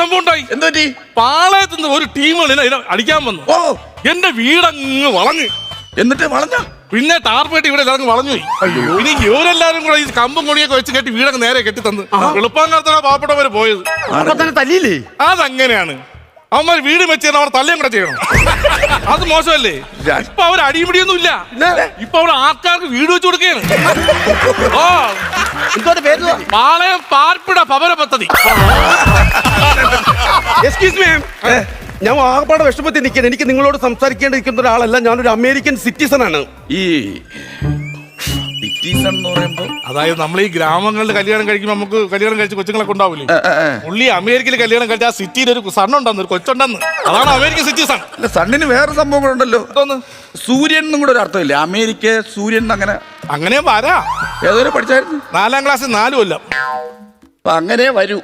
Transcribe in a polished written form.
സംഭവം ഉണ്ടായി. എന്തുപറ്റി? പാളയത്ത് നിന്ന് ഒരു ടീം അടിക്കാൻ വന്നു. എന്റെ വീടങ്ങ് വളഞ്ഞു. എന്നിട്ട് വളഞ്ഞ പിന്നെ ടാർപ്പേട്ട് ഇവിടെ എല്ലാവരും വളഞ്ഞു പോയി. ഇനി ഇവരെല്ലാരും കൂടെ ഈ കമ്പും കൊടിയൊക്കെ വെച്ച് കെട്ടി വീടൊക്കെ നേരെ കെട്ടി തന്ന് എളുപ്പാങ്ങാർത്താണ് പാവപ്പെട്ടവര് പോയത്. തല്ലിയില്ലേ? അതങ്ങനെയാണ്. അവന്മാർ വീട് വെച്ച് അവർ തല്ലിയും കൂടെ ചെയ്യണം. അത് മോശമല്ലേ? ഇപ്പൊ അവർ അടിപിടിയൊന്നും ഇല്ല. ഇപ്പൊ അവിടെ ആൾക്കാർക്ക് വീട് വെച്ച് കൊടുക്കുകയാണ്. പാളയം പാർപ്പിട ഭവന പദ്ധതി. എക്സ്ക്യൂസ് മീ, ഞാൻ ആകപ്പാടെ വിഷമത്തിൽ നിൽക്കാൻ. എനിക്ക് നിങ്ങളോട് സംസാരിക്കേണ്ടിരിക്കുന്ന ഒരാളല്ല, ഞാനൊരു അമേരിക്കൻ സിറ്റിസൺ ആണ്. ഈ സിറ്റിസൺ എന്ന് പറയുമ്പോ അതായത് നമ്മൾ ഈ ഗ്രാമങ്ങളിൽ കല്യാണം കഴിക്കുമ്പോൾ നമുക്ക് കല്യാണം കഴിച്ച് കൊച്ചുങ്ങളൊക്കെ ഉണ്ടാവില്ലേ? പുള്ളി അമേരിക്കയിൽ കല്യാണം കഴിച്ച ആ സിറ്റിയിൽ ഒരു സണ്ണുണ്ടെന്ന്, ഒരു കൊച്ചുണ്ടെന്ന്. അതാണ് അമേരിക്കൻ സിറ്റിസൺ. അല്ല, സണ്ണിന് വേറെ സംഭവങ്ങളുണ്ടല്ലോ. സൂര്യൻ എന്നും കൂടെ ഒരു അർത്ഥമില്ല. അമേരിക്ക സൂര്യൻ അങ്ങനെ വരാ. ഏതൊരു പഠിച്ചായിരുന്നു? 4ാം ക്ലാസ്സിൽ 4 കൊല്ലം. അങ്ങനെ വരൂ.